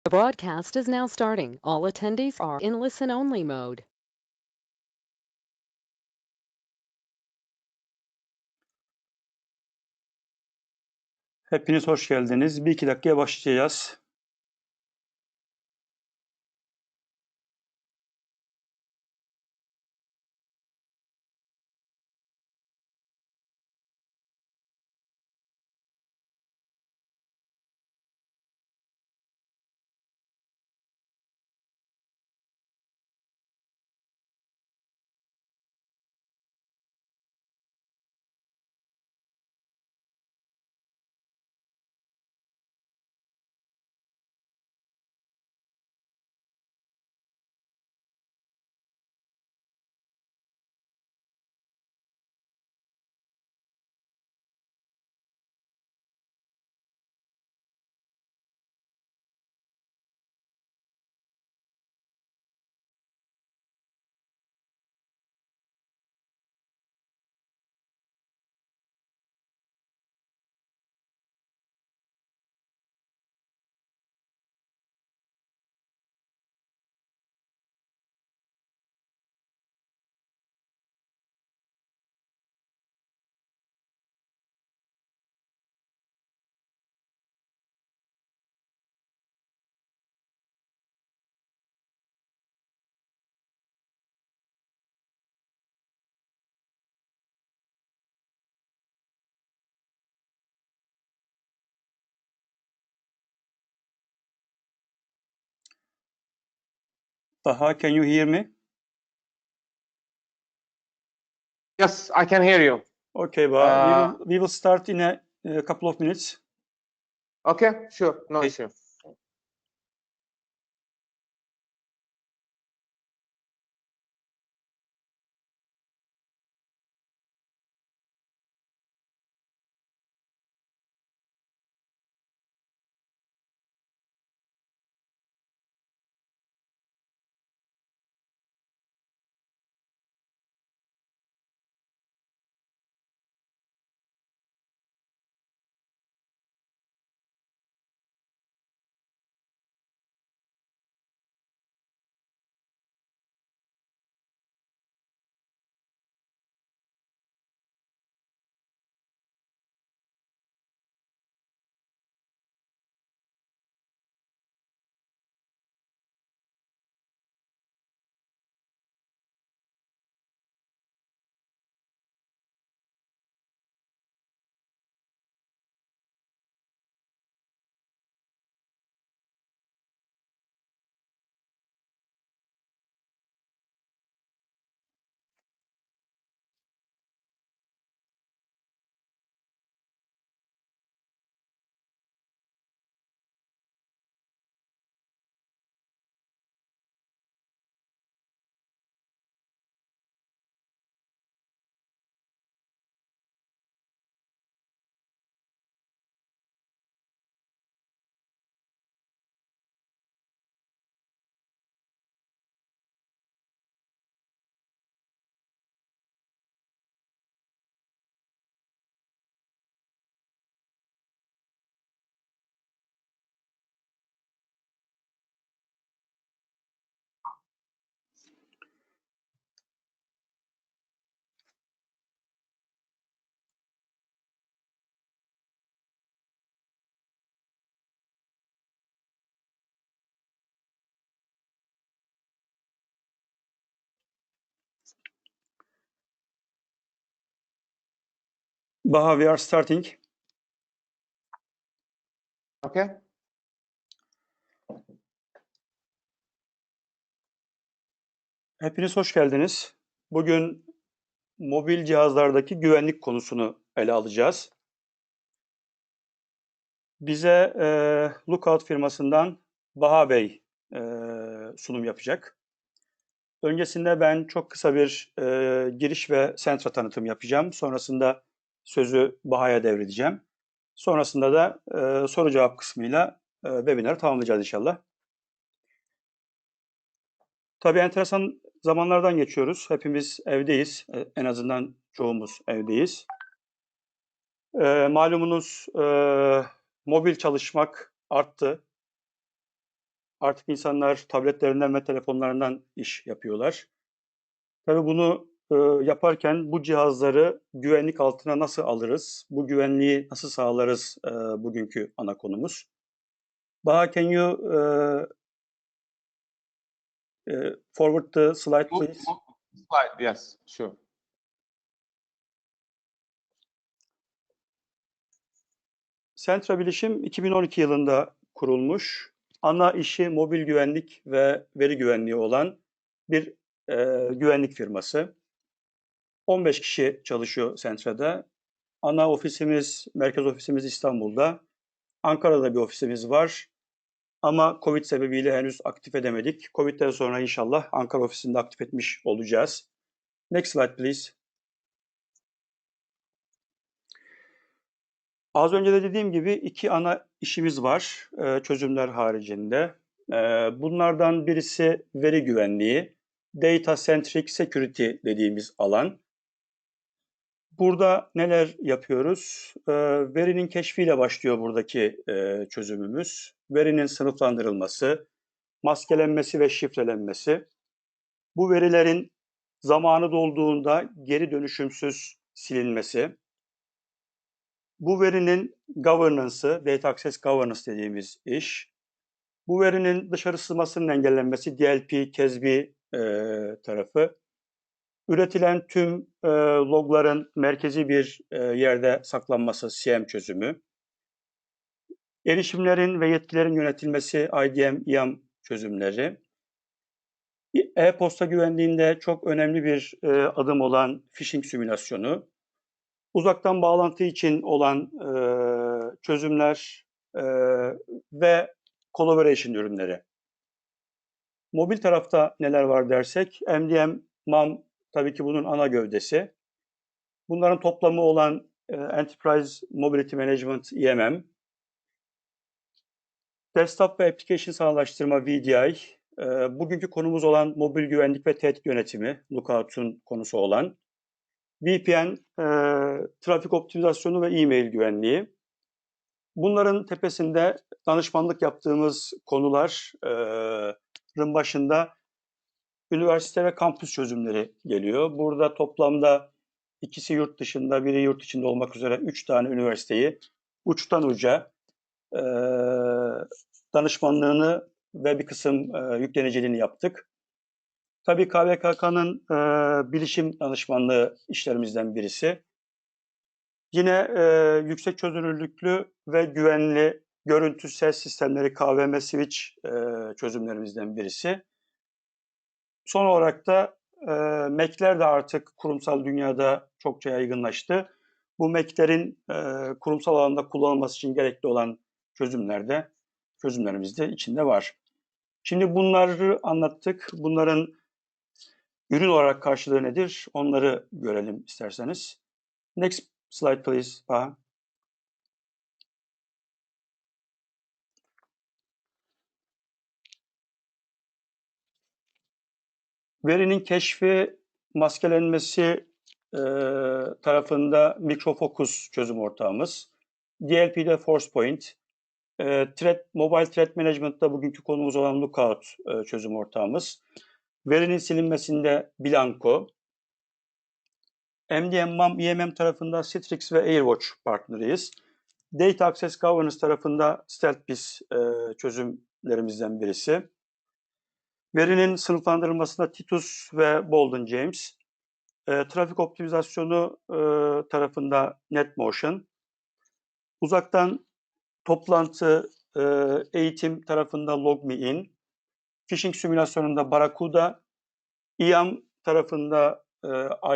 The broadcast is now starting. All attendees are in listen-only mode. Hepiniz hoş geldiniz. Bir iki dakikaya başlayacağız. Baha, can you hear me? Yes, I can hear you. Okay, Baha. We will start in a couple of minutes. Okay, sure, no issue. Baha, we are starting. Okay. Hepiniz hoş geldiniz. Bugün mobil cihazlardaki güvenlik konusunu ele alacağız. Bize Lookout firmasından Baha Bey sunum yapacak. Öncesinde ben çok kısa bir giriş ve Sentra tanıtım yapacağım. Sonrasında sözü Baha'ya devredeceğim. Sonrasında da soru cevap kısmıyla webinarı tamamlayacağız inşallah. Tabii enteresan zamanlardan geçiyoruz. Hepimiz evdeyiz. En azından çoğumuz evdeyiz. Malumunuz mobil çalışmak arttı. Artık insanlar tabletlerinden ve telefonlarından iş yapıyorlar. Tabii bunu yaparken bu cihazları güvenlik altına nasıl alırız? Bu güvenliği nasıl sağlarız? Bugünkü ana konumuz. Baha, can you forward the slide, please? Slide. Yes, sure. Sentra Bilişim 2012 yılında kurulmuş. Ana işi mobil güvenlik ve veri güvenliği olan bir güvenlik firması. 15 kişi çalışıyor Sentra'da. Ana ofisimiz, merkez ofisimiz İstanbul'da. Ankara'da bir ofisimiz var. Ama Covid sebebiyle henüz aktif edemedik. Covid'den sonra inşallah Ankara ofisinde aktif etmiş olacağız. Next slide please. Az önce de dediğim gibi iki ana işimiz var çözümler haricinde. Bunlardan birisi veri güvenliği, data centric security dediğimiz alan. Burada neler yapıyoruz? Verinin keşfiyle başlıyor buradaki çözümümüz. Verinin sınıflandırılması, maskelenmesi ve şifrelenmesi. Bu verilerin zamanı dolduğunda geri dönüşümsüz silinmesi. Bu verinin governance'ı, data access governance dediğimiz iş. Bu verinin dışarı sızmasının engellenmesi, DLP, CASB tarafı. Üretilen tüm logların merkezi bir yerde saklanması, CM çözümü. Erişimlerin ve yetkilerin yönetilmesi, IDM, IAM çözümleri. E-posta güvenliğinde çok önemli bir adım olan phishing simülasyonu. Uzaktan bağlantı için olan çözümler ve collaboration ürünleri. Mobil tarafta neler var dersek, MDM, MAM tabii ki bunun ana gövdesi. Bunların toplamı olan Enterprise Mobility Management, EMM. Desktop ve Application Sağlaştırma, VDI. Bugünkü konumuz olan mobil güvenlik ve tehdit yönetimi, Lookout'un konusu olan. VPN, trafik optimizasyonu ve e-mail güvenliği. Bunların tepesinde danışmanlık yaptığımız konuların başında üniversite ve kampüs çözümleri geliyor. Burada toplamda ikisi yurt dışında, biri yurt içinde olmak üzere 3 tane üniversiteyi uçtan uca danışmanlığını ve bir kısım yükleniciliğini yaptık. Tabii KVKK'nın bilişim danışmanlığı işlerimizden birisi. Yine yüksek çözünürlüklü ve güvenli görüntü ses sistemleri, KVM switch çözümlerimizden birisi. Son olarak da Mac'ler de artık kurumsal dünyada çokça yaygınlaştı. Bu Mac'lerin kurumsal alanda kullanılması için gerekli olan çözümlerimiz de içinde var. Şimdi bunları anlattık. Bunların ürün olarak karşılığı nedir? Onları görelim isterseniz. Next slide please. Baha. Verinin keşfi, maskelenmesi tarafında mikrofocus çözüm ortağımız. DLP'de ForcePoint. Mobile Threat Management'ta bugünkü konumuz olan Lookout çözüm ortağımız. Verinin silinmesinde Blanco. MDM, MAM, EMM tarafında Citrix ve AirWatch partneriyiz. Data Access Governance tarafında StealthBiz çözümlerimizden birisi. Verinin sınıflandırılmasında Titus ve Bolden James. Trafik optimizasyonu tarafında NetMotion. Uzaktan toplantı, eğitim tarafında LogMeIn. Phishing simülasyonunda Barracuda. IAM tarafında,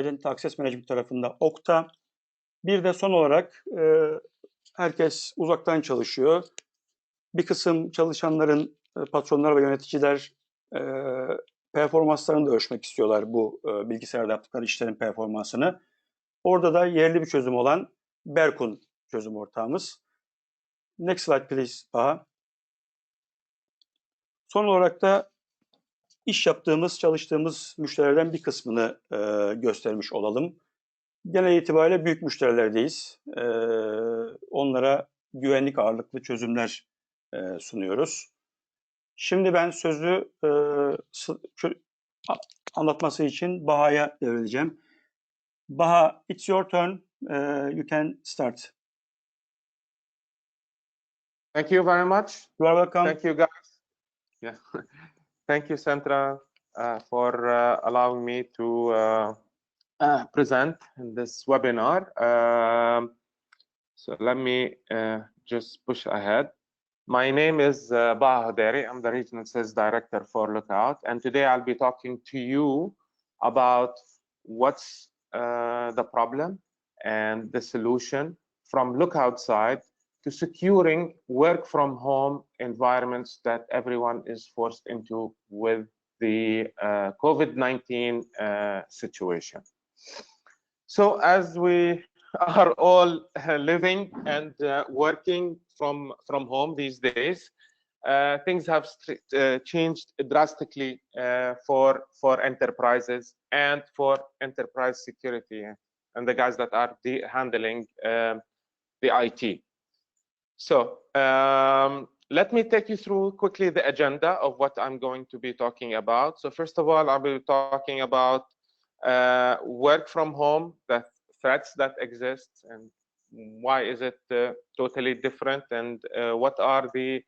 Identity Access Management tarafında Okta. Bir de son olarak herkes uzaktan çalışıyor. Bir kısım çalışanların, patronlar ve yöneticiler performanslarını da ölçmek istiyorlar bu bilgisayarda yaptıkları işlerin performansını. Orada da yerli bir çözüm olan Berkun çözüm ortağımız. Next slide please. Baha. Son olarak da iş yaptığımız, çalıştığımız müşterilerden bir kısmını göstermiş olalım. Genel itibariyle büyük müşterilerdeyiz. Onlara güvenlik ağırlıklı çözümler sunuyoruz. Şimdi ben sözü anlatması için Baha'ya devredeceğim. Baha, it's your turn. You can start. Thank you very much. You are welcome. Thank you, guys. Yeah. Thank you, Sentra, for allowing me to present in this webinar. So let me just push ahead. My name is Baha Hoderi. I'm the Regional Sales Director for Lookout. And today I'll be talking to you about what's the problem and the solution from Lookout side to securing work from home environments that everyone is forced into with the COVID-19 situation. So as we are all living and working from home these days, things have changed drastically for enterprises and for enterprise security and the guys that are handling the IT. So let me take you through quickly the agenda of what I'm going to be talking about. So first of all, I'll be talking about work from home, the threats that exist, and why is it totally different, and what are the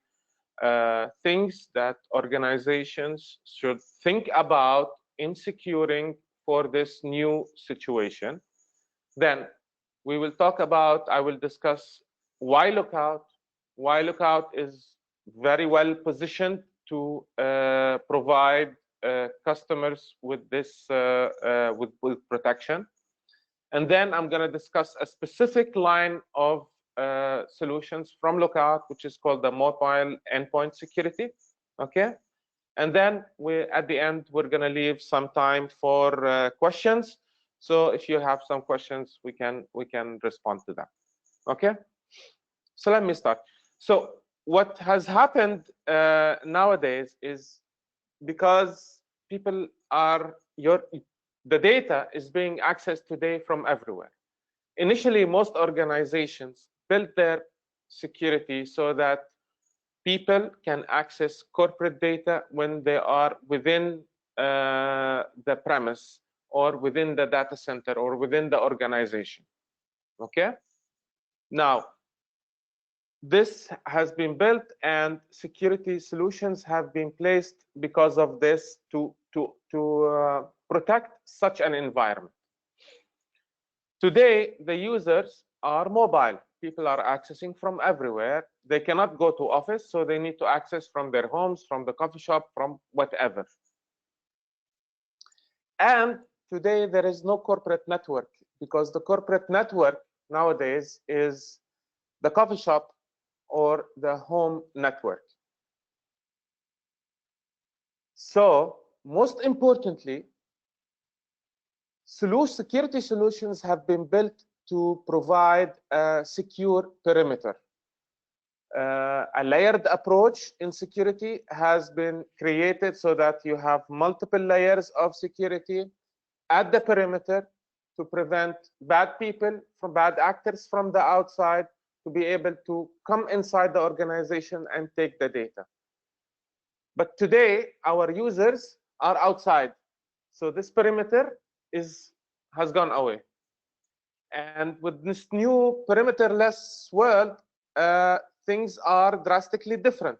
things that organizations should think about in securing for this new situation. Then we will talk about, I will discuss why Lookout is very well positioned to provide customers with this with protection. And then I'm going to discuss a specific line of solutions from Lookout, which is called the mobile endpoint security. Okay, and then at the end we're going to leave some time for questions. So if you have some questions, we can respond to them. Okay, so let me start. So what has happened nowadays is, because people are the data is being accessed today from everywhere. Initially, most organizations built their security so that people can access corporate data when they are within the premise or within the data center or within the organization. Okay? Now, this has been built and security solutions have been placed because of this to protect such an environment. Today, the users are mobile. People are accessing from everywhere. They cannot go to office, so they need to access from their homes, from the coffee shop, from whatever. And today, there is no corporate network, because the corporate network nowadays is the coffee shop or the home network. So most importantly, security solutions have been built to provide a secure perimeter. A layered approach in security has been created so that you have multiple layers of security at the perimeter to prevent bad people bad actors from the outside to be able to come inside the organization and take the data. But today, our users are outside. So this perimeter has gone away. And with this new perimeter-less world, things are drastically different.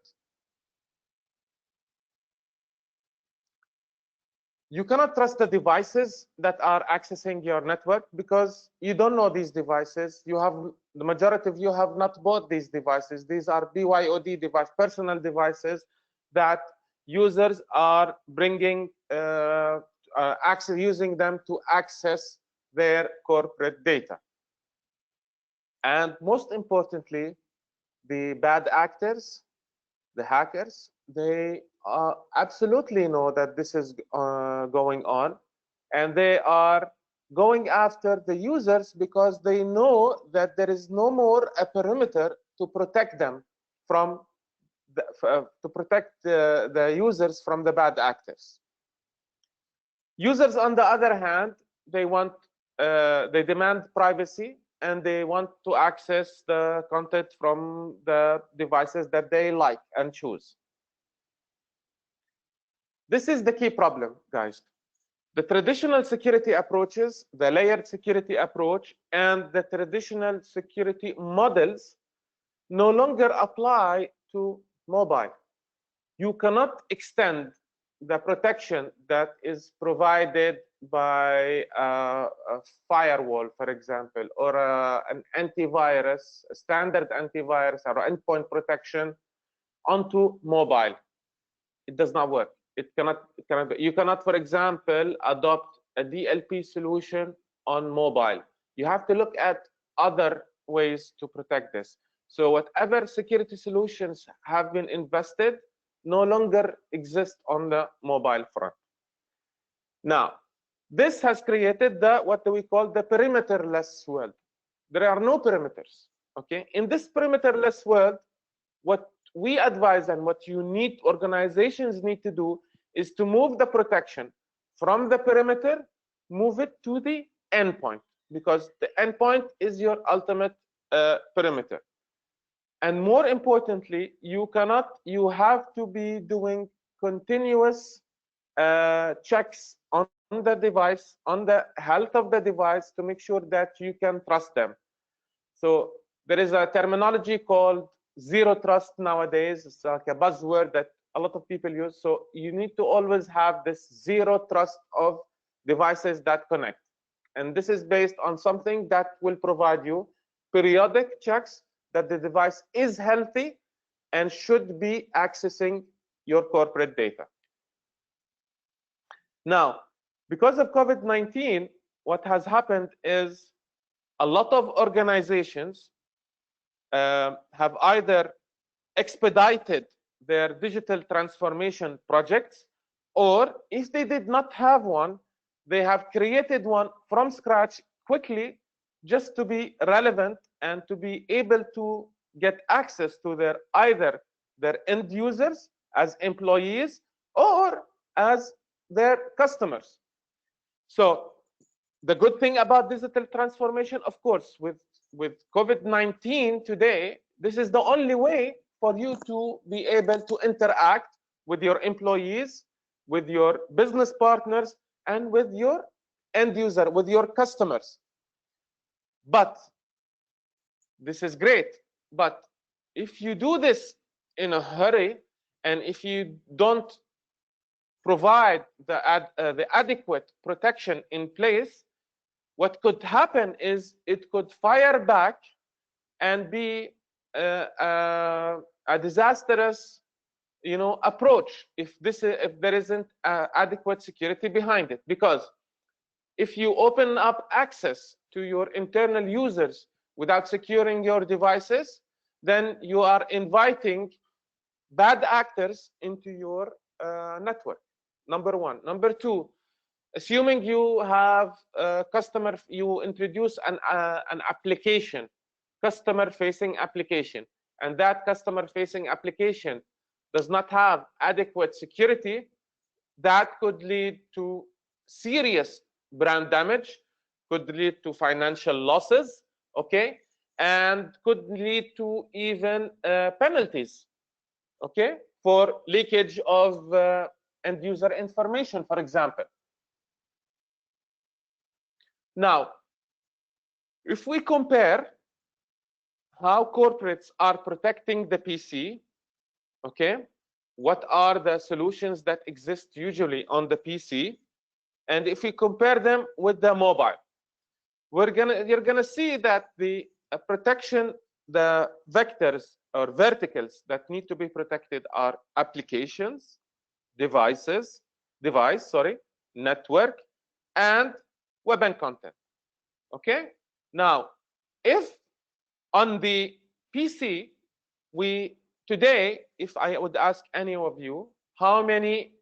You cannot trust the devices that are accessing your network because you don't know these devices. The majority of you have not bought these devices. These are BYOD devices, personal devices that users are bringing, using them to access their corporate data. And most importantly, the bad actors, the hackers, they absolutely know that this is going on, and they are going after the users because they know that there is no more a perimeter to protect them from to protect the users from the bad actors. Users, on the other hand, they demand privacy, and they want to access the content from the devices that they like and choose. This is the key problem, guys. The traditional security approaches, the layered security approach, and the traditional security models no longer apply to mobile. You cannot extend the protection that is provided by a firewall, for example, or an antivirus, a standard antivirus or endpoint protection onto mobile. It does not work. It cannot. You cannot, for example, adopt a DLP solution on mobile. You have to look at other ways to protect this. So whatever security solutions have been invested no longer exist on the mobile front. Now, this has created what we call the perimeterless world. There are no perimeters. Okay, in this perimeterless world, what we advise and what organizations need to do is to move the protection from the perimeter, move it to the endpoint, because the endpoint is your ultimate perimeter. And more importantly, you have to be doing continuous checks on the device, on the health of the device, to make sure that you can trust them. So there is a terminology called zero trust nowadays. It's like a buzzword that a lot of people use. So you need to always have this zero trust of devices that connect. And this is based on something that will provide you periodic checks that the device is healthy and should be accessing your corporate data. Now, because of COVID-19, what has happened is a lot of organizations have either expedited their digital transformation projects, or if they did not have one, they have created one from scratch quickly just to be relevant and to be able to get access to either their end users as employees or as their customers. So the good thing about digital transformation, of course, with COVID-19 today, this is the only way for you to be able to interact with your employees, with your business partners, and with your end user, with your customers. But this is great. But if you do this in a hurry, and if you don't provide the adequate protection in place, what could happen is it could fire back and be a disastrous, approach if there isn't adequate security behind it. Because if you open up access to your internal users without securing your devices, then you are inviting bad actors into your network. Number one. Number two, assuming you have you introduce an application, customer-facing application, and that customer-facing application does not have adequate security, that could lead to serious brand damage, could lead to financial losses, okay, and could lead to even penalties, okay, for leakage of end user information, for example. Now, if we compare how corporates are protecting the PC, okay, what are the solutions that exist usually on the PC, and if we compare them with the mobile, you're gonna see that the protection, the vectors or verticals that need to be protected are applications, network, and web and content. Okay. Now, if on the PC, today, if I would ask any of you how many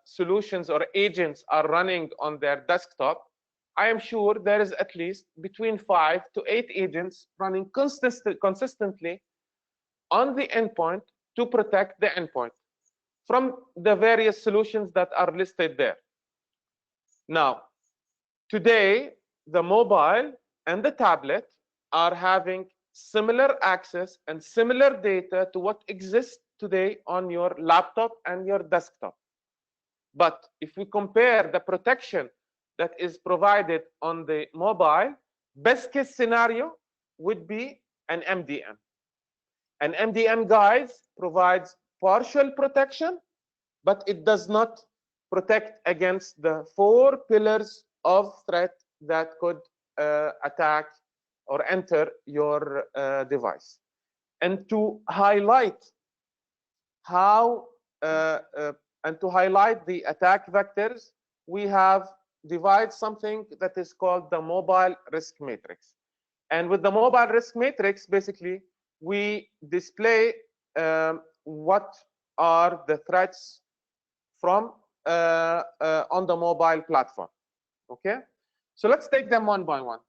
solutions or agents are running on their desktop, I am sure there is at least between 5 to 8 agents running consistently on the endpoint to protect the endpoint from the various solutions that are listed there. Now, today, the mobile and the tablet are having similar access and similar data to what exists today on your laptop and your desktop. But if we compare the protection that is provided on the mobile, best case scenario would be an MDM. An MDM, guys, provides partial protection, but it does not protect against the 4 pillars of threat that could attack or enter your device. And to highlight how and to highlight the attack vectors, we have divided something that is called the mobile risk matrix. And with the mobile risk matrix, basically, we display what are the threats from on the mobile platform. Okay, so let's take them one by one.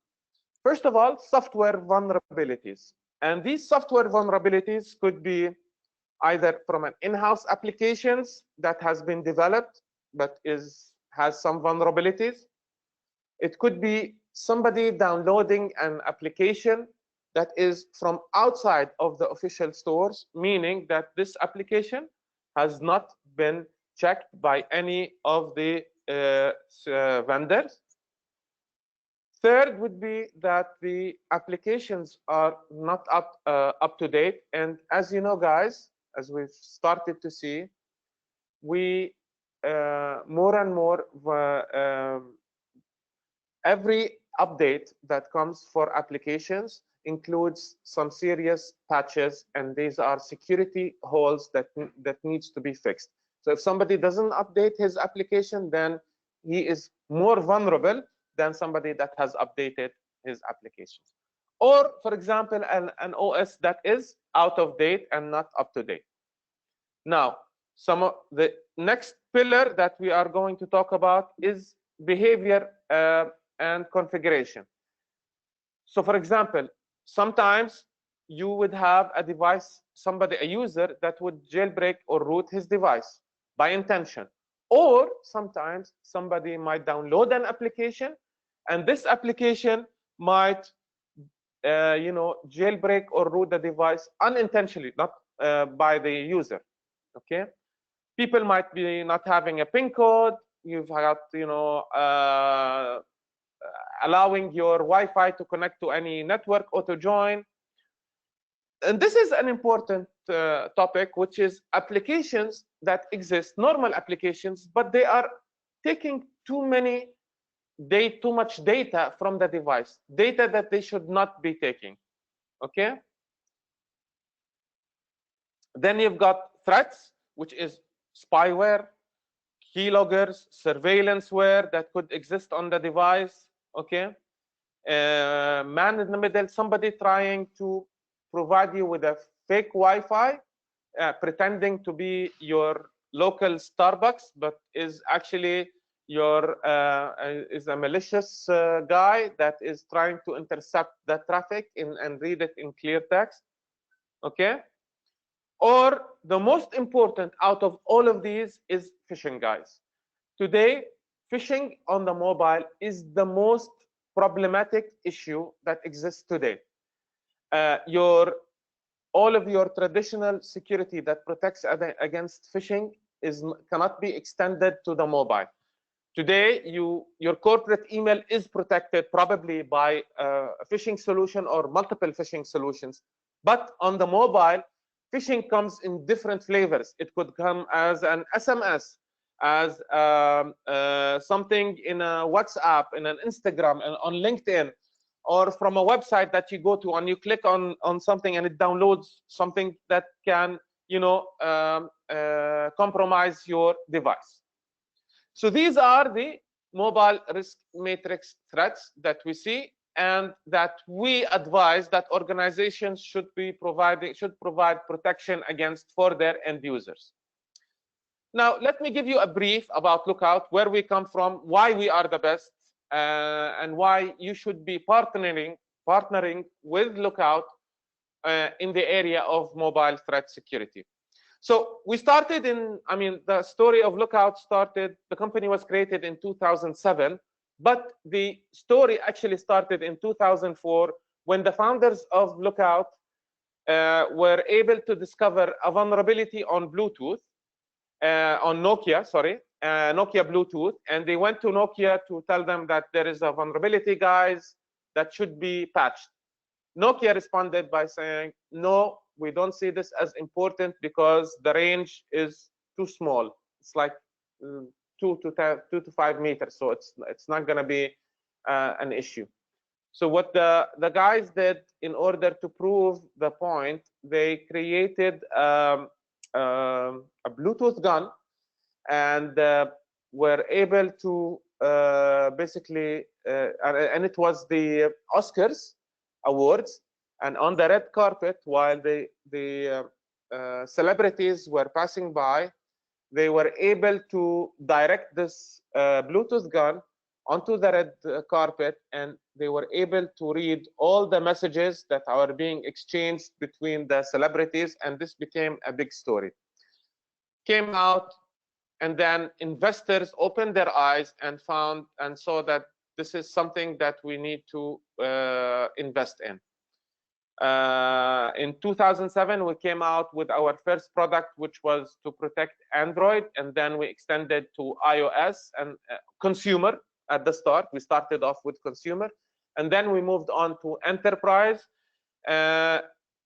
First of all, software vulnerabilities. And these software vulnerabilities could be either from an in-house applications that has been developed but has some vulnerabilities. It could be somebody downloading an application that is from outside of the official stores, meaning that this application has not been checked by any of the vendors. Third would be that the applications are not up to date. And as you know, guys, as we've started to see, we more and more every update that comes for applications includes some serious patches, and these are security holes that needs to be fixed. So if somebody doesn't update his application, then he is more vulnerable than somebody that has updated his applications. Or, for example, an OS that is out of date and not up to date. Now, some of the next pillar that we are going to talk about is behavior and configuration. So, for example, sometimes you would have a device, a user that would jailbreak or root his device by intention. Or sometimes somebody might download an application, and this application might jailbreak or root the device unintentionally, not by the user. Okay, people might be not having a PIN code. You've got allowing your Wi-Fi to connect to any network auto join. And this is an important topic, which is applications that exist, normal applications, but they are taking too much data from the device, data that they should not be taking. Okay. Then you've got threats, which is spyware, keyloggers, surveillanceware that could exist on the device. Okay. Man in the middle, somebody trying to provide you with a fake Wi-Fi, pretending to be your local Starbucks, but is actually is a malicious guy that is trying to intercept the traffic and read it in clear text. Okay. Or the most important out of all of these is phishing, guys. Today, phishing on the mobile is the most problematic issue that exists today. All of your traditional security that protects against phishing cannot be extended to the mobile. Today, your corporate email is protected probably by a phishing solution or multiple phishing solutions. But on the mobile, phishing comes in different flavors. It could come as an SMS, as something in a WhatsApp, in an Instagram, and on LinkedIn, or from a website that you go to and you click on something and it downloads something that can compromise your device. So these are the mobile risk matrix threats that we see, and that we advise that organizations should provide protection against for their end users. Now, let me give you a brief about Lookout, where we come from, why we are the best, and why you should be partnering with Lookout in the area of mobile threat security. So we started the story of Lookout started, the company was created in 2007, but the story actually started in 2004 when the founders of Lookout were able to discover a vulnerability on Bluetooth, on Nokia, sorry, Nokia Bluetooth, and they went to Nokia to tell them that there is a vulnerability, guys, that should be patched. Nokia responded by saying, no, we don't see this as important because the range is too small. It's like 2 to 5 meters, so it's not going to be an issue. So what the guys did in order to prove the point, they created a Bluetooth gun, and were able to basically, and it was the Oscars awards, and on the red carpet, while the celebrities were passing by, they were able to direct this Bluetooth gun onto the red carpet, and they were able to read all the messages that are being exchanged between the celebrities, and this became a big story. Came out, and then investors opened their eyes and found and saw that this is something that we need to invest in. In 2007, we came out with our first product, which was to protect Android, and then we extended to iOS and consumer. At the start, we started off with consumer, and then we moved on to enterprise,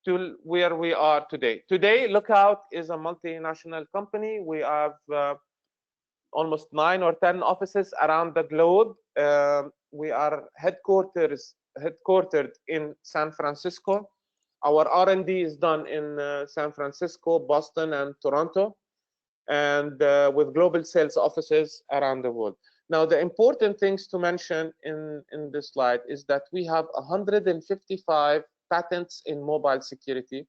to where we are today. Today, Lookout is a multinational company. We have almost 9 or 10 offices around the globe. We are headquartered in San Francisco. Our R&D is done in San Francisco, Boston, and Toronto, and with global sales offices around the world. Now, the important things to mention in this slide is that we have 155 patents in mobile security,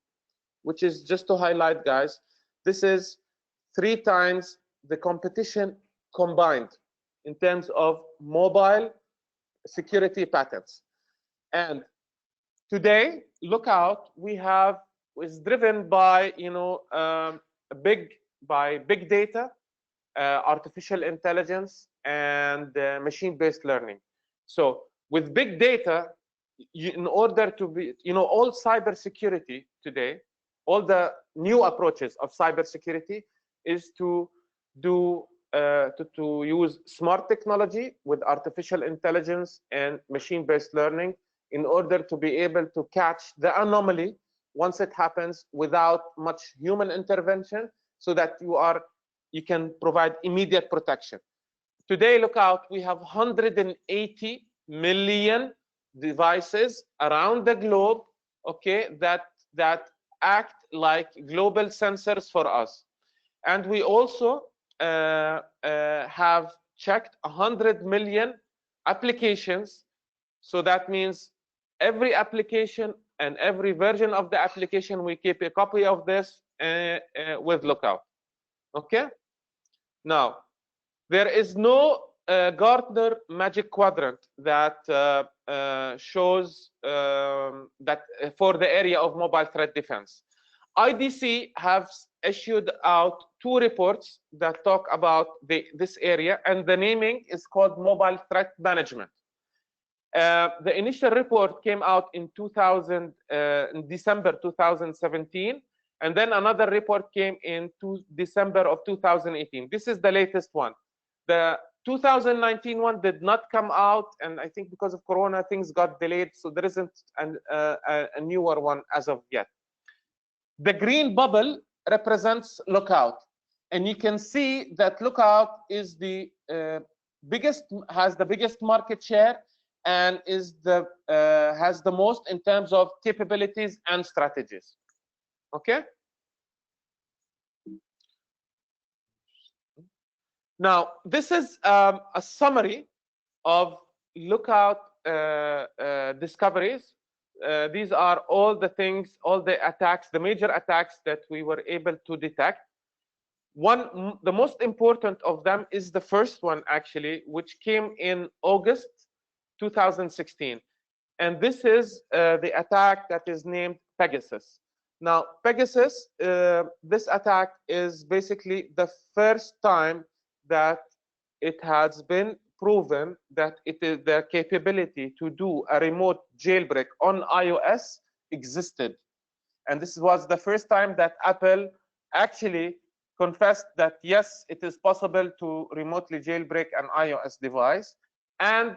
which is, just to highlight, guys, this is 3 times the competition combined in terms of mobile security patents. And today, Lookout, is driven by big data, artificial intelligence, and machine-based learning. So with big data, in order to be, all cybersecurity today, all the new approaches of cybersecurity is to use smart technology with artificial intelligence and machine-based learning in order to be able to catch the anomaly once it happens without much human intervention, so that you can provide immediate protection. Today, Lookout, we have 180 million devices around the globe, okay, that act like global sensors for us. And we also have checked 100 million applications. So that means every application and every version of the application, we keep a copy of this with Lookout. Okay? Now, there is no Gartner Magic Quadrant that shows that for the area of mobile threat defense. IDC has issued out 2 reports that talk about this area, and the naming is called Mobile Threat Management. The initial report came out in December 2017, and then another report came in December of 2018. This is the latest one. The 2019 one did not come out, and I think because of Corona, things got delayed, so there isn't a newer one as of yet. The green bubble represents Lookout, and you can see that Lookout is has the biggest market share, and has the most in terms of capabilities and strategies. Okay. Now, this is a summary of Lookout discoveries. These are all the things, all the attacks, the major attacks that we were able to detect. The most important of them is the first one, actually, which came in August 2016. And this is the attack that is named Pegasus. Now, Pegasus, this attack is basically the first time that it has been proven that it is the capability to do a remote jailbreak on iOS existed. And this was the first time that Apple actually confessed that yes, it is possible to remotely jailbreak an iOS device. And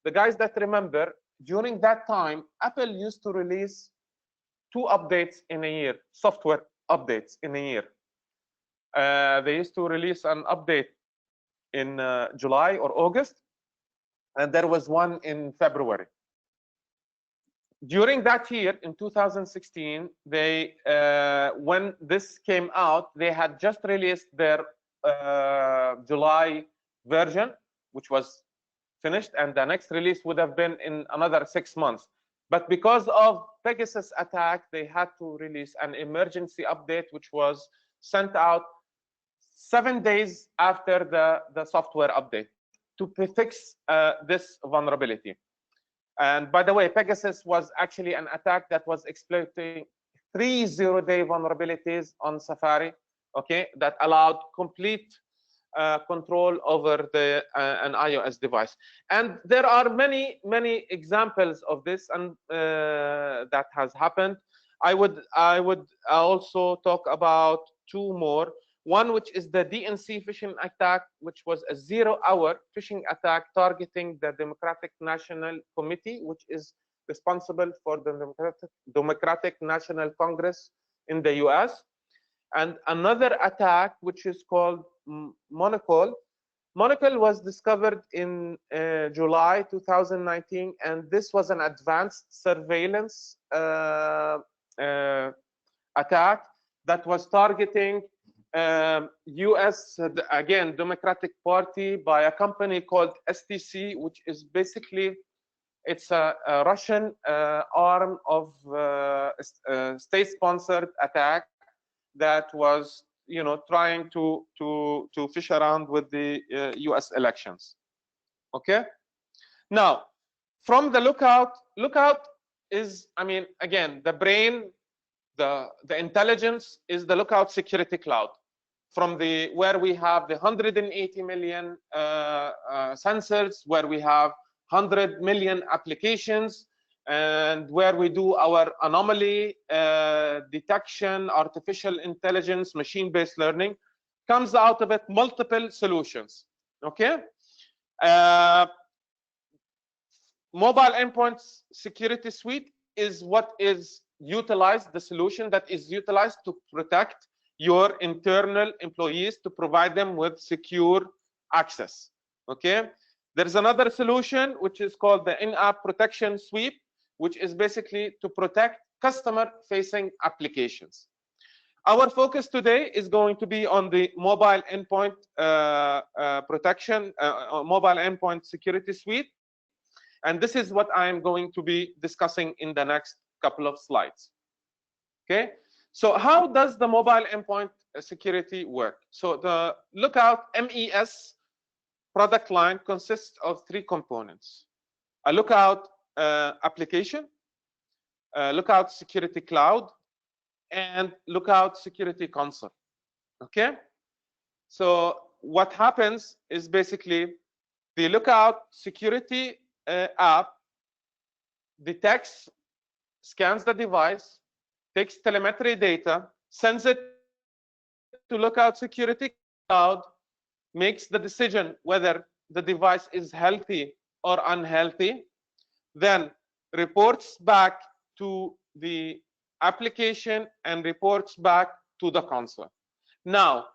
the guys that remember, during that time, Apple used to release 2 updates in a year, software updates in a year. They used to release an update in July or August, and there was one in February. During that year, in 2016, they when this came out, they had just released their July version, which was finished, and the next release would have been in another 6 months. But because of Pegasus attack, they had to release an emergency update, which was sent out 7 days after the software update to fix this vulnerability. And by the way, Pegasus was actually an attack that was exploiting 3 zero-day vulnerabilities on Safari, okay, that allowed complete control over an iOS device. And there are many examples of this, and that has happened. I would also talk about 2 more. One, which is the DNC phishing attack, which was a 0-hour phishing attack targeting the Democratic National Committee, which is responsible for the Democratic National Congress in the US. And another attack, which is called Monocle. Monocle was discovered in July 2019, and this was an advanced surveillance attack that was targeting US, again, Democratic Party by a company called STC, which is basically, it's a Russian arm of state-sponsored attack that was, you know, trying to fish around with the US elections. Okay. Now, from the lookout is, I mean, again, the brain, the intelligence is the Lookout Security Cloud. From where we have the 180 million sensors, where we have 100 million applications, and where we do our anomaly detection, artificial intelligence, machine-based learning, comes out of it multiple solutions. Okay. Mobile Endpoint Security Suite is what is utilized, the solution that is utilized to protect your internal employees, to provide them with secure access. Okay. There's another solution which is called the In-App Protection Suite, which is basically to protect customer-facing applications. Our focus today is going to be on the Mobile Endpoint Protection, Mobile Endpoint Security Suite, and this is what I am going to be discussing in the next couple of slides. Okay. So how does the mobile endpoint security work? So the Lookout MES product line consists of 3 components: a Lookout application, Lookout Security Cloud, and Lookout Security Console. Okay. So what happens is basically the Lookout Security app detects, scans the device, takes telemetry data, sends it to Lookout Security Cloud, makes the decision whether the device is healthy or unhealthy, then reports back to the application and reports back to the console. Now,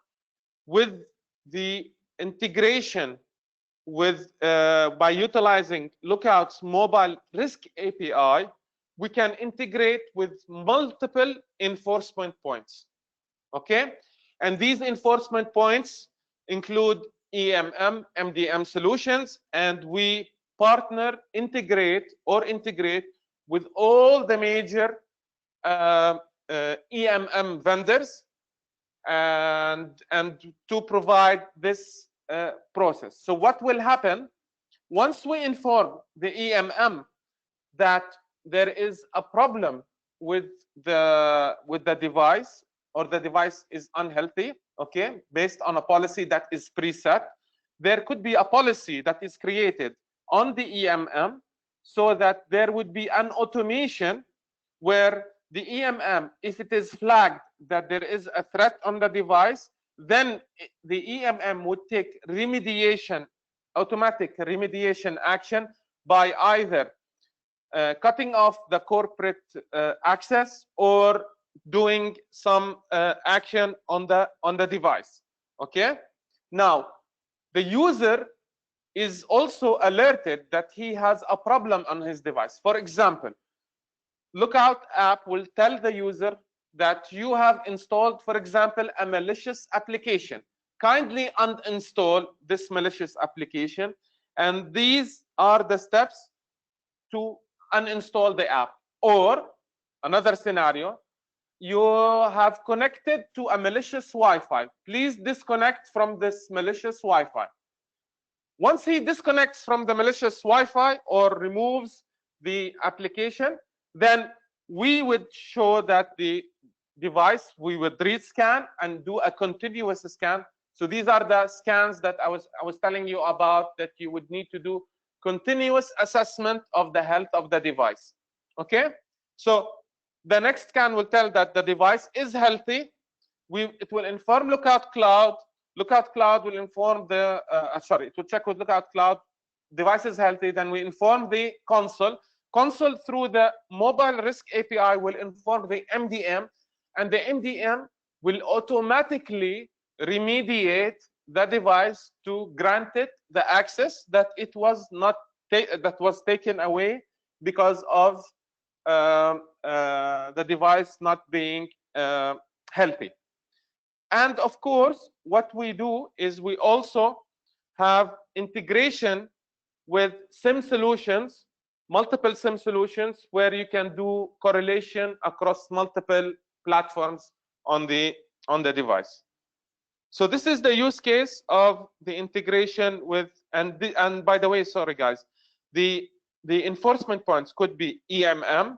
with the integration with by utilizing Lookout's mobile risk API, we can integrate with multiple enforcement points. Okay, and these enforcement points include EMM, MDM solutions, and we integrate with all the major EMM vendors, and to provide this process. So what will happen once we inform the EMM that there is a problem with the device, or the device is unhealthy, okay, based on a policy that is preset, there could be a policy that is created on the EMM so that there would be an automation where the EMM, if it is flagged that there is a threat on the device, then the EMM would take remediation, automatic remediation action by either cutting off the corporate access or doing some action on the device. Okay. Now, the user is also alerted that he has a problem on his device. For example, Lookout app will tell the user that you have installed, for example, a malicious application. Kindly uninstall this malicious application, and these are the steps to uninstall the app. Or another scenario, you have connected to a malicious Wi-Fi. Please disconnect from this malicious Wi-Fi. Once he disconnects from the malicious Wi-Fi or removes the application, then we would show that the device, we would rescan and do a continuous scan. So these are the scans that I was telling you about, that you would need to do continuous assessment of the health of the device. Okay, so the next scan will tell that the device is healthy. It will inform Lookout Cloud. Lookout Cloud will inform the it will check with Lookout Cloud. Device is healthy. Then we inform the console. Console through the mobile risk API will inform the MDM, and the MDM will automatically remediate the device to grant it the access that it was not that was taken away because of the device not being healthy. And of course, what we do is we also have integration with SIM solutions, multiple SIM solutions, where you can do correlation across multiple platforms on the device. So this is the use case of the integration with, and by the way, sorry guys, the enforcement points could be EMM,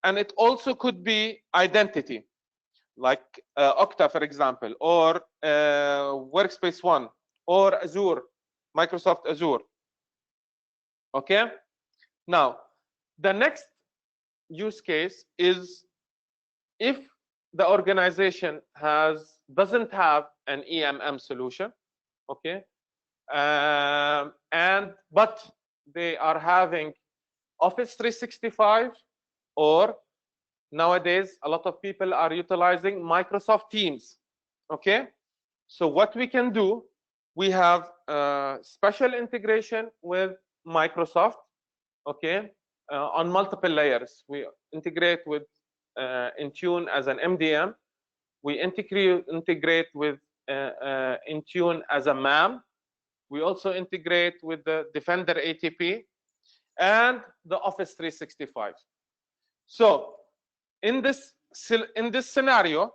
and it also could be identity, like Okta, for example, or Workspace ONE, or Azure, Microsoft Azure. Okay. Now, the next use case is if the organization doesn't have an EMM solution, okay, but they are having Office 365, or nowadays a lot of people are utilizing Microsoft Teams. Okay, so what we can do, we have special integration with Microsoft. Okay, on multiple layers. We integrate with Intune as an MDM. We integrate with Intune as a MAM. We also integrate with the Defender ATP and the Office 365. So in this scenario,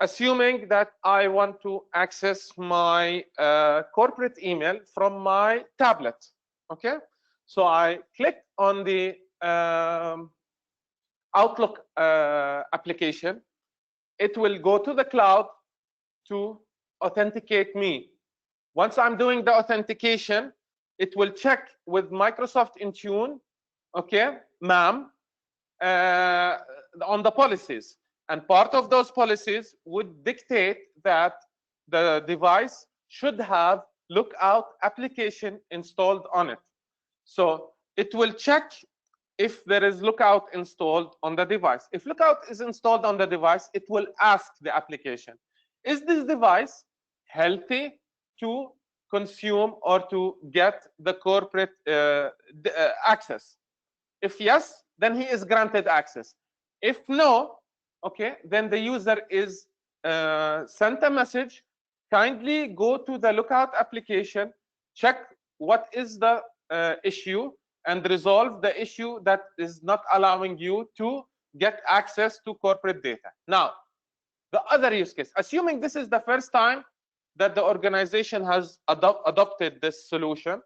assuming that I want to access my corporate email from my tablet, okay, so I click on the Outlook application. It will go to the cloud to authenticate me. Once I'm doing the authentication, it will check with Microsoft Intune, okay, MAM, on the policies. And part of those policies would dictate that the device should have Lookout application installed on it. So it will check if there is Lookout installed on the device. If Lookout is installed on the device, it will ask the application, is this device healthy to consume or to get the corporate access? If yes, then he is granted access. If no, okay, then the user is sent a message, kindly go to the Lookout application, check what is the issue, and resolve the issue that is not allowing you to get access to corporate data. Now, the other use case, assuming this is the first time that the organization has adopted this solution,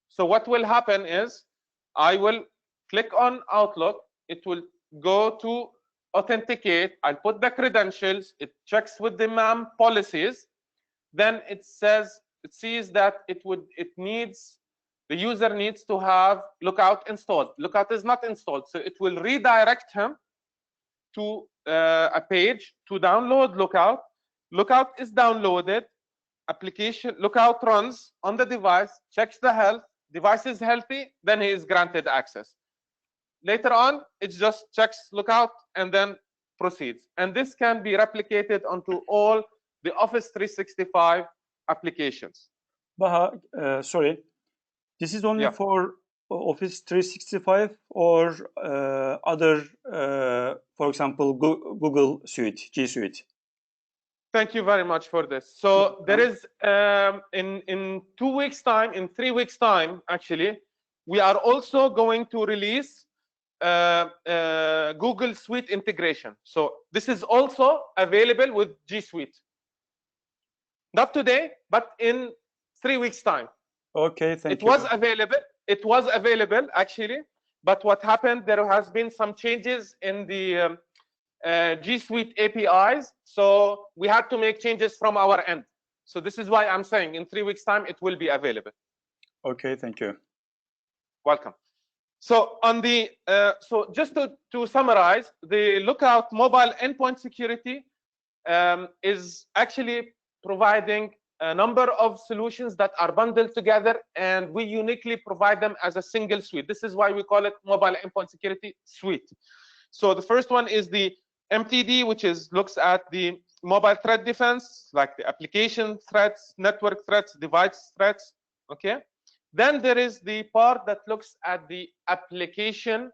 so what will happen is I will click on Outlook, it will go to authenticate, I'll put the credentials, it checks with the MAM policies, then it sees that the user needs to have Lookout installed. Lookout is not installed, so it will redirect him to a page to download Lookout, Lookout is downloaded, application Lookout runs on the device, checks the health, device is healthy, then he is granted access. Later on, it just checks Lookout and then proceeds. And this can be replicated onto all the Office 365 applications. Baha, sorry, this is only Yeah. for Office 365 or other, for example, Google Suite, G Suite? Thank you very much for this. So there is, in 2 weeks' time, in 3 weeks' time, actually, we are also going to release Google Suite integration. So this is also available with G Suite. Not today, but in 3 weeks' time. Okay, thank you. It was available actually, but what happened, there has been some changes in the G Suite APIs, so we had to make changes from our end. So this is why I'm saying in 3 weeks' time it will be available. Okay, thank you. Welcome. So on the so just to summarize, the Lookout mobile endpoint security is actually providing a number of solutions that are bundled together, and we uniquely provide them as a single suite. This is why we call it mobile endpoint security suite. So the first one is the MTD, which looks at the mobile threat defense, like the application threats, network threats, device threats. Okay. Then there is the part that looks at the application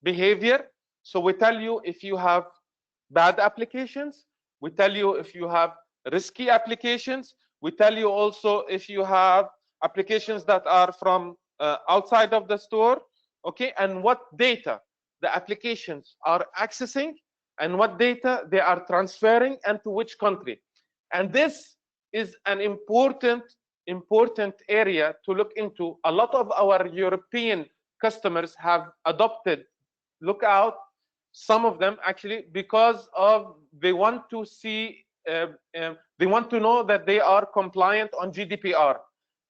behavior. So we tell you if you have bad applications. We tell you if you have risky applications. We tell you also if you have applications that are from outside of the store. Okay. And what data the applications are accessing and what data they are transferring and to which country. And this is an important area to look into. A lot of our European customers have adopted Lookout, some of them actually, because of they want to see, they want to know that they are compliant on GDPR.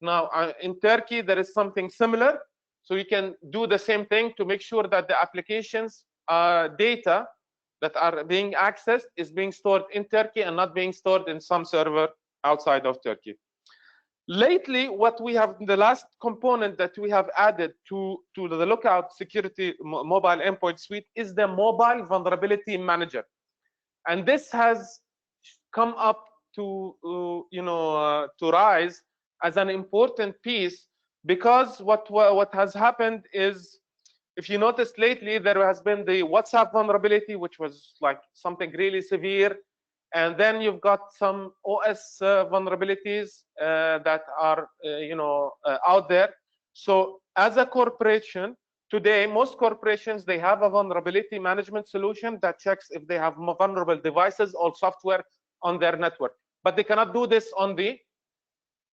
Now, in Turkey, there is something similar. So you can do the same thing to make sure that the applications data that are being accessed is being stored in Turkey and not being stored in some server outside of Turkey. Lately, what we have, the last component that we have added to the Lookout security mobile endpoint suite is the mobile vulnerability manager. And this has come up to, to rise as an important piece, because what has happened is, if you noticed lately, there has been the WhatsApp vulnerability, which was like something really severe. And then you've got some OS vulnerabilities that are, out there. So as a corporation, today, most corporations, they have a vulnerability management solution that checks if they have vulnerable devices or software on their network. But they cannot do this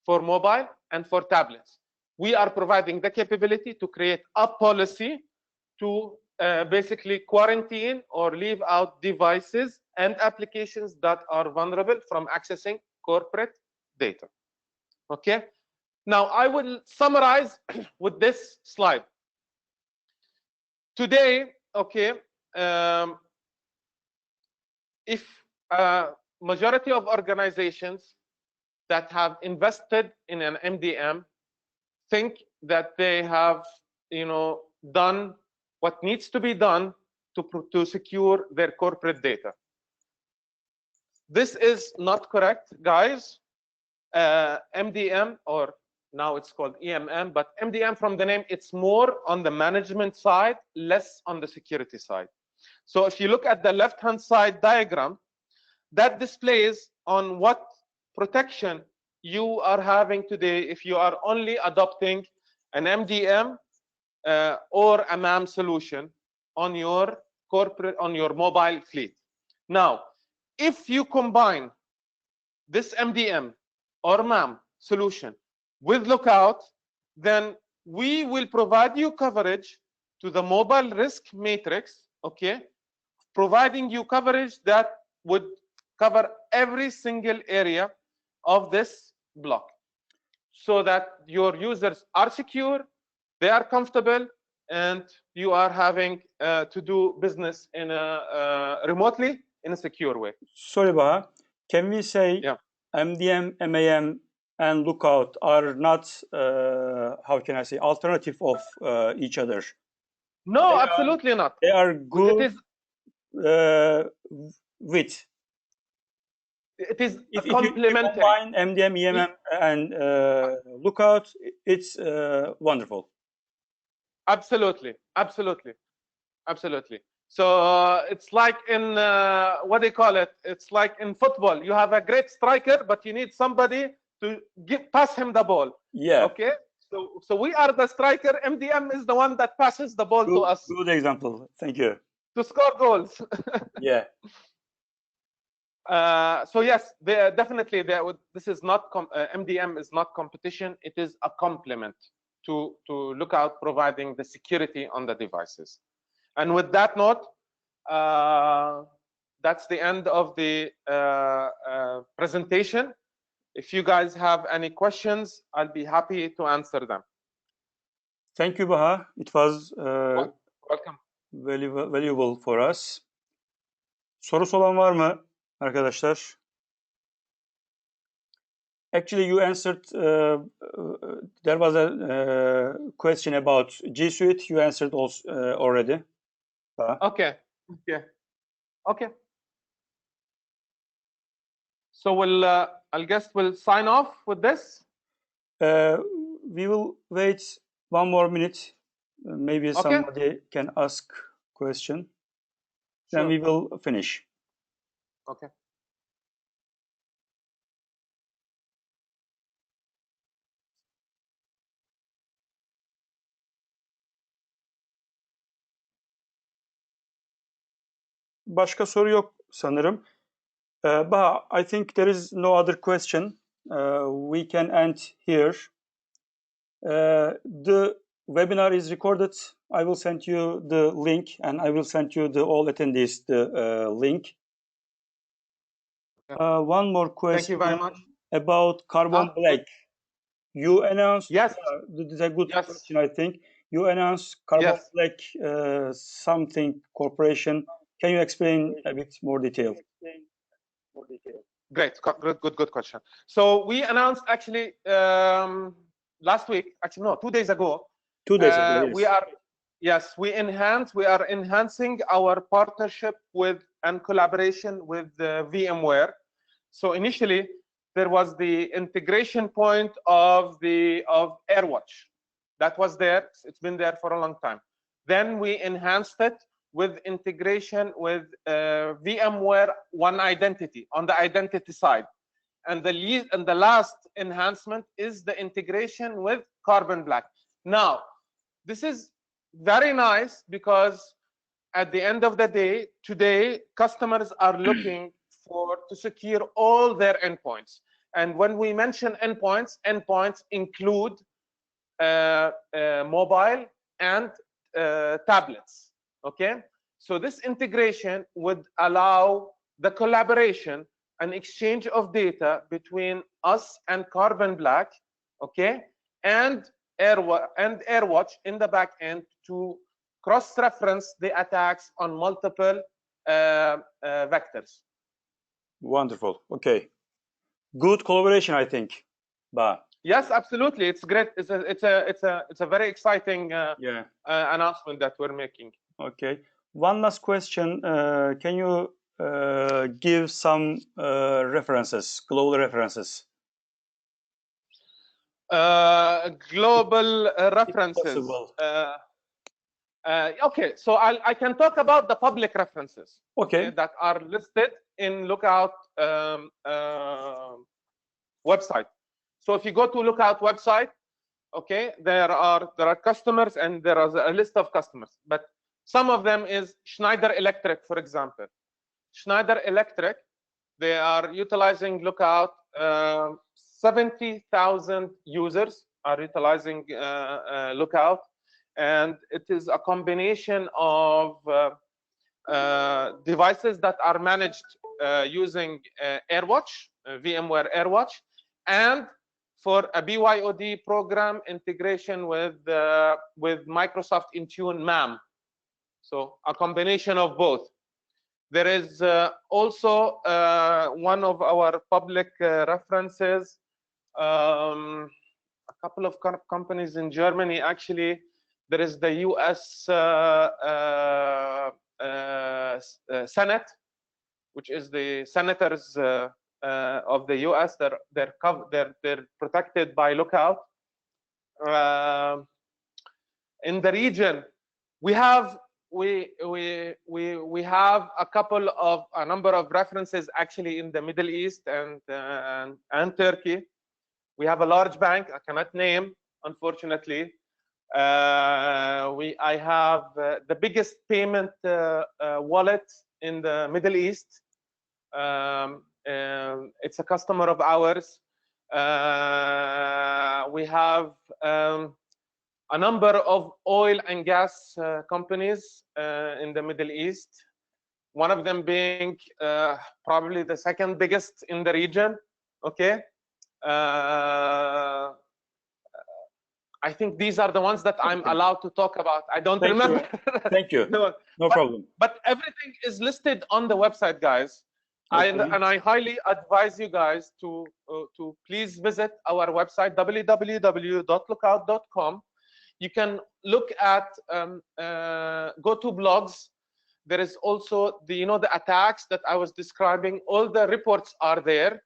for mobile and for tablets. We are providing the capability to create a policy to basically quarantine or leave out devices and applications that are vulnerable from accessing corporate data. Okay. Now I will summarize with this slide. Today, okay, if majority of organizations that have invested in an MDM think that they have, done what needs to be done to secure their corporate data. This is not correct, guys. MDM, or now it's called EMM, but MDM from the name, it's more on the management side, less on the security side. So if you look at the left-hand side diagram, that displays on what protection you are having today if you are only adopting an MDM or a MAM solution on your mobile fleet. Now, if you combine this MDM or MAM solution with Lookout, then we will provide you coverage to the mobile risk matrix, okay, providing you coverage that would cover every single area of this block, so that your users are secure, they are comfortable, and you are having to do business in remotely in a secure way. Sorry, Baha. Can we say Yeah. MDM, MAM, and lookout are not, how can I say, alternative of each other? No, They absolutely not. They are It good is with. it is If you complementary. combine MDM, EMM, and lookout, it's wonderful. Absolutely, absolutely, absolutely. So it's like in what do you call it? It's like in football. You have a great striker, but you need somebody to pass him the ball. Yeah. Okay. So we are the striker. MDM is the one that passes the ball to us Good example. Thank you. to score goals. Yeah. So yes, definitely this is not MDM is not competition. It is a complement to Lookout providing the security on the devices. And with that note, that's the end of the presentation. If you guys have any questions, I'll be happy to answer them. Thank you, Baha. It was Welcome. valuable for us. Sorusu olan var mı arkadaşlar? Actually, you answered. There was a question about G Suite. You answered also already. Okay. Okay. Okay. So I'll guess we'll sign off with this. We will wait 1 more minute. Maybe somebody can ask question. Then we will finish. Okay. Başka soru yok sanırım. But I think there is no other question. We can end here. The webinar is recorded. I will send you the link, and I will send you all attendees the link. One more question. Thank you very much. About Carbon Black. You announced. Yes. This is a good question, I think. You announced Carbon Black something corporation. Can you explain a bit more detail? Great, good question. So we announced actually last week, actually no, 2 days ago. 2 days ago, yes. We are enhancing our partnership with and collaboration with VMware. So initially there was the integration point of AirWatch. That was there. It's been there for a long time. Then we enhanced it with integration with VMware One Identity on the identity side. And the last enhancement is the integration with Carbon Black. Now, this is very nice because at the end of the day, today, customers are looking to secure all their endpoints. And when we mention endpoints include mobile and tablets. Okay, so this integration would allow the collaboration and exchange of data between us and Carbon Black, okay, and AirWatch in the back end to cross-reference the attacks on multiple vectors. Wonderful. Okay, good collaboration, I think. Yes, absolutely. It's great. It's a very exciting announcement that we're making. Okay. One last question. Can you give some references, global references? Global references. Okay, so I can talk about the public references. Okay. That are listed in Lookout website. So if you go to Lookout website, okay, there are customers and there is a list of customers, but some of them is Schneider Electric, for example. Schneider Electric, they are utilizing Lookout. 70,000 users are utilizing Lookout, and it is a combination of devices that are managed using AirWatch, VMware AirWatch, and for a BYOD program integration with Microsoft Intune MAM. So a combination of both. There is also one of our public references, a couple of companies in Germany actually. There is the US Senate, which is the senators of the US. They're protected by Lookout. In the region, we have a number of references actually in the Middle East and Turkey. We have a large bank I cannot name, unfortunately. I have the biggest payment wallet in the Middle East. It's a customer of ours. We have a number of oil and gas companies in the Middle East, one of them being probably the second biggest in the region. Okay. I think these are the ones that I'm allowed to talk about. I don't remember. Thank you. No problem. But everything is listed on the website, guys. Okay. And I highly advise you guys to please visit our website, www.lookout.com. You can look at go to blogs. There is also the attacks that I was describing. All the reports are there.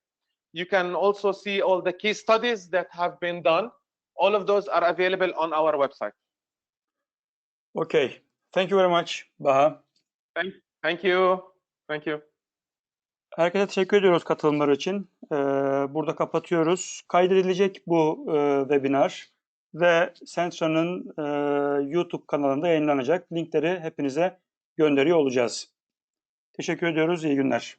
You can also see all the case studies that have been done. All of those are available on our website. Okay. Thank you very much, Baha. Thank you. Thank you. Herkese teşekkür ediyoruz katılımları için. Burada kapatıyoruz. Kaydedilecek bu webinar ve Sentra'nın YouTube kanalında yayınlanacak. Linkleri hepinize gönderiyor olacağız. Teşekkür ediyoruz. İyi günler.